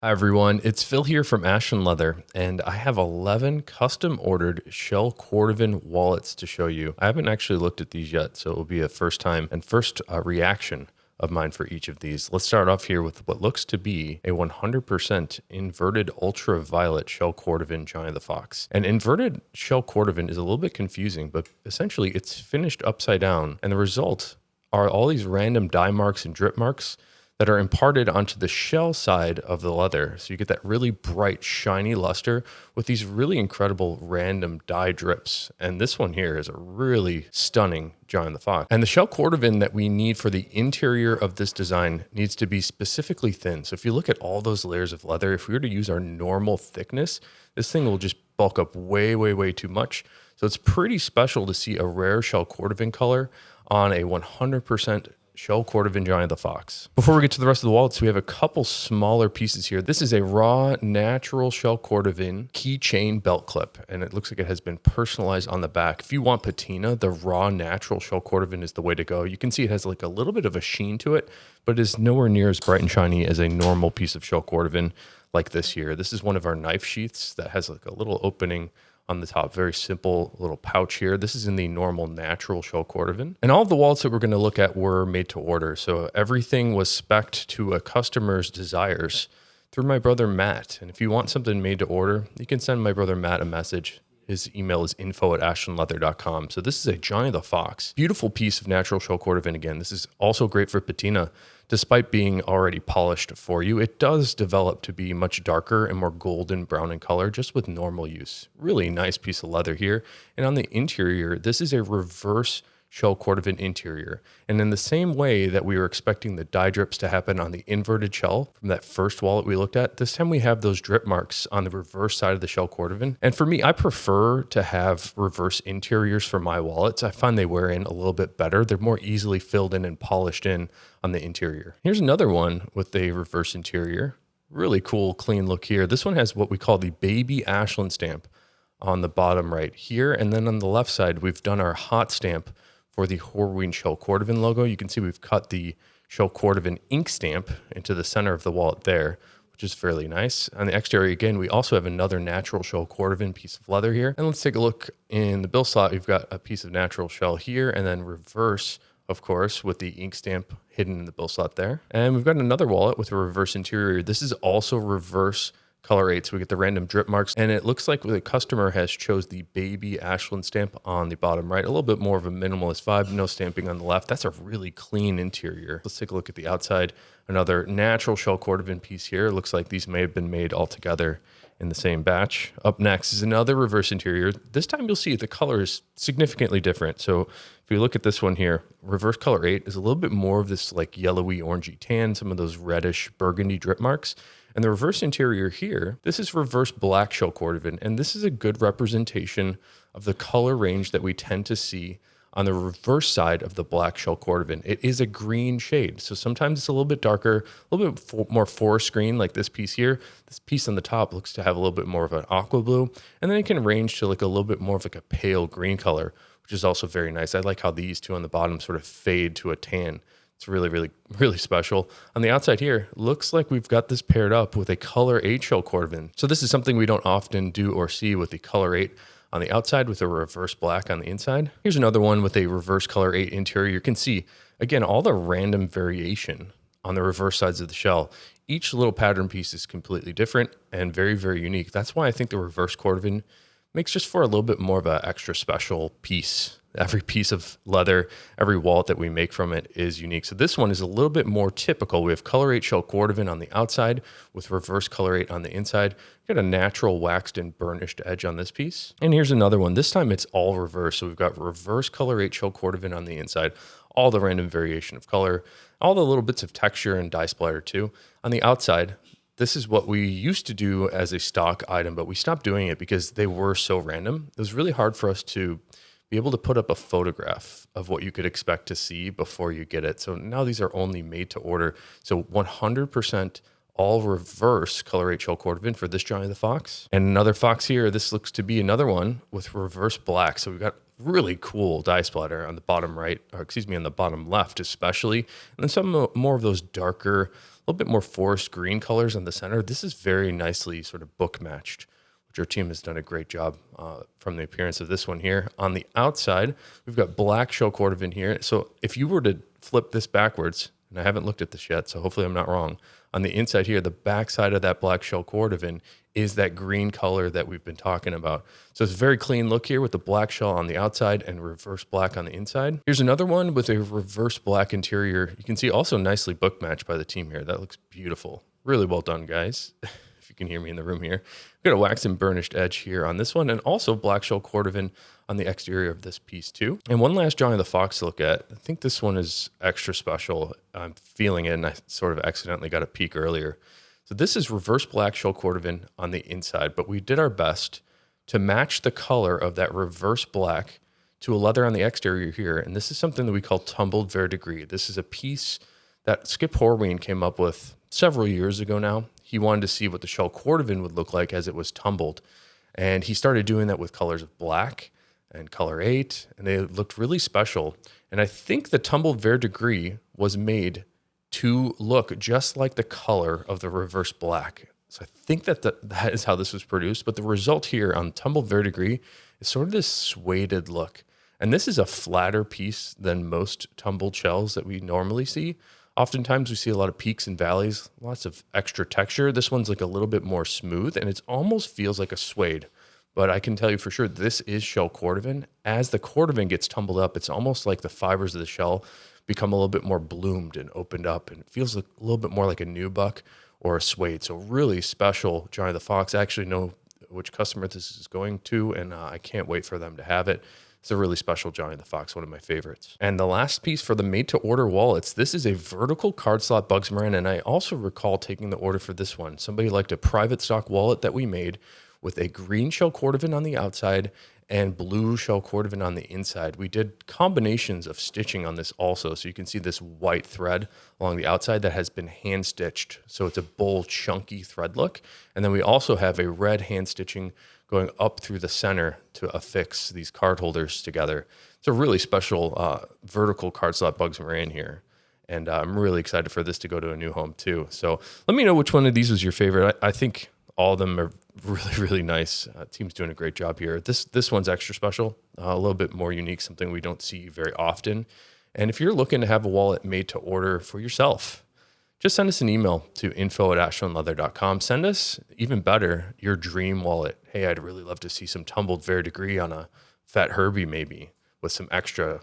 Hi everyone, it's Phil here from Ashland Leather, and I have 11 custom ordered shell Cordovan wallets to show you. I haven't actually looked at these yet, so it will be a first time and first reaction of mine for each of these. Let's start off here with what looks to be a 100% inverted ultraviolet shell Cordovan Johnny the Fox. And inverted shell Cordovan is a little bit confusing, but essentially it's finished upside down, and the result are all these random dye marks and drip marks that are imparted onto the shell side of the leather. So you get that really bright, shiny luster with these really incredible random dye drips. And this one here is a really stunning Johnny the Fox. And the shell Cordovan that we need for the interior of this design needs to be specifically thin. So if you look at all those layers of leather, if we were to use our normal thickness, this thing will just bulk up way, way, way too much. So it's pretty special to see a rare shell Cordovan color on a 100% shell Cordovan Johnny the Fox. Before we get to the rest of the wallets, we have a couple smaller pieces here. This is a raw natural shell Cordovan keychain belt clip, and it looks like it has been personalized on the back. If you want patina, the raw natural shell Cordovan is the way to go. You can see it has like a little bit of a sheen to it, but it is nowhere near as bright and shiny as a normal piece of shell Cordovan like this here. This is one of our knife sheaths that has like a little opening on the top. Very simple little pouch here. This is in the normal natural shell Cordovan. And all of the wallets that we're going to look at were made to order. So everything was spec'd to a customer's desires through my brother Matt. And if you want something made to order, you can send my brother Matt a message. His email is info@ashlandleather.com. So this is a Johnny the Fox. Beautiful piece of natural shell Cordovan again. This is also great for patina. Despite being already polished for you, it does develop to be much darker and more golden brown in color just with normal use. Really nice piece of leather here. And on the interior, this is a reverse shell Cordovan interior. And in the same way that we were expecting the dye drips to happen on the inverted shell from that first wallet we looked at, this time we have those drip marks on the reverse side of the shell Cordovan. And for me, I prefer to have reverse interiors for my wallets. I find they wear in a little bit better. They're more easily filled in and polished in on the interior. Here's another one with a reverse interior. Really cool, clean look here. This one has what we call the baby Ashland stamp on the bottom right here. And then on the left side, we've done our hot stamp for the Horween shell Cordovan logo. You can see we've cut the shell Cordovan ink stamp into the center of the wallet there, which is fairly nice. On the exterior, again, we also have another natural shell Cordovan piece of leather here. And let's take a look in the bill slot. We've got a piece of natural shell here, and then reverse, of course, with the ink stamp hidden in the bill slot there. And we've got another wallet with a reverse interior. This is also reverse color 8, so we get the random drip marks, and it looks like the customer has chose the baby Ashland stamp on the bottom right. A little bit more of a minimalist vibe, no stamping on the left. That's a really clean interior. Let's take a look at the outside. Another natural shell Cordovan piece here. It looks like these may have been made all together in the same batch. Up next is another reverse interior. This time you'll see the color is significantly different. So if you look at this one here, reverse color 8 is a little bit more of this like yellowy orangey tan, some of those reddish burgundy drip marks. And the reverse interior here, this is reverse black shell Cordovan, and this is a good representation of the color range that we tend to see on the reverse side of the black shell Cordovan. It is a green shade, so sometimes it's a little bit darker, a little bit more forest green like this piece here. This piece on the top looks to have a little bit more of an aqua blue, and then it can range to like a little bit more of like a pale green color, which is also very nice. I like how these two on the bottom sort of fade to a tan. It's really, really, really special. On the outside here, looks like we've got this paired up with a color 8 shell Cordovan. So this is something we don't often do or see with the color 8 on the outside with a reverse black on the inside. Here's another one with a reverse color 8 interior. You can see, again, all the random variation on the reverse sides of the shell. Each little pattern piece is completely different and very, very unique. That's why I think the reverse Cordovan makes just for a little bit more of an extra special piece. Every piece of leather, every wallet that we make from it is unique. So this one is a little bit more typical. We have color 8 shell Cordovan on the outside with reverse color 8 on the inside. We've got a natural waxed and burnished edge on this piece. And here's another one. This time it's all reverse. So we've got reverse color 8 shell Cordovan on the inside, all the random variation of color, all the little bits of texture and dye splatter too. On the outside, this is what we used to do as a stock item, but we stopped doing it because they were so random. It was really hard for us to be able to put up a photograph of what you could expect to see before you get it. So now these are only made to order. So 100% all reverse color 8 shell Cordovan for this Johnny the Fox. And another Fox here. This looks to be another one with reverse black. So we've got really cool dye splatter on the bottom right, or excuse me, on the bottom left especially. And then some more of those darker, a little bit more forest green colors on the center. This is very nicely sort of book matched, which our team has done a great job from the appearance of this one here. On the outside, we've got black shell cordovan here. So if you were to flip this backwards, and I haven't looked at this yet, so hopefully I'm not wrong. On the inside here, the back side of that black shell cordovan is that green color that we've been talking about. So it's a very clean look here with the black shell on the outside and reverse black on the inside. Here's another one with a reverse black interior. You can see also nicely book matched by the team here. That looks beautiful. Really well done, guys. If you can hear me in the room here. We've got a wax and burnished edge here on this one, and also black shell cordovan on the exterior of this piece too. And one last Johnny the Fox to look at. I think this one is extra special. I'm feeling it, and I sort of accidentally got a peek earlier. So this is reverse black shell cordovan on the inside, but we did our best to match the color of that reverse black to a leather on the exterior here. And this is something that we call tumbled verdigris. This is a piece that Skip Horween came up with several years ago now. He wanted to see what the shell cordovan would look like as it was tumbled. And he started doing that with colors of black and color 8, and they looked really special. And I think the tumbled verdigris was made to look just like the color of the reverse black. So I think that that is how this was produced. But the result here on tumbled verdigris is sort of this suede look. And this is a flatter piece than most tumbled shells that we normally see. Oftentimes we see a lot of peaks and valleys, lots of extra texture. This one's like a little bit more smooth, and it almost feels like a suede. But I can tell you for sure, this is shell cordovan. As the cordovan gets tumbled up, it's almost like the fibers of the shell become a little bit more bloomed and opened up, and it feels a little bit more like a nubuck or a suede. So really special Johnny the Fox. I actually know which customer this is going to, and I can't wait for them to have it. It's a really special Johnny the Fox, one of my favorites. And the last piece for the made-to-order wallets, this is a vertical card slot Bugs Moran, and I also recall taking the order for this one. Somebody liked a private stock wallet that we made with a green shell cordovan on the outside and blue shell cordovan on the inside. We did combinations of stitching on this also. So you can see this white thread along the outside that has been hand stitched. So it's a bold, chunky thread look. And then we also have a red hand stitching going up through the center to affix these card holders together. It's a really special vertical card slot Bugs Moran here. And I'm really excited for this to go to a new home too. So let me know which one of these was your favorite. I think all of them are really, really nice. Team's doing a great job here. This one's extra special, a little bit more unique, something we don't see very often. And if you're looking to have a wallet made to order for yourself, just send us an email to info@ashlandleather.com. Send us, even better, your dream wallet. Hey, I'd really love to see some tumbled verdigris on a Fat Herbie maybe with some extra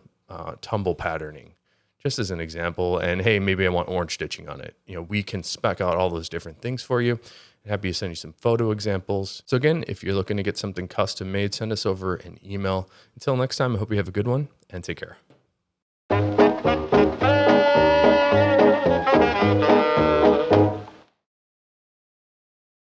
tumble patterning, just as an example. And hey, maybe I want orange stitching on it. We can spec out all those different things for you. Happy to send you some photo examples. So again, if you're looking to get something custom made, send us over an email. Until next time, I hope you have a good one and take care.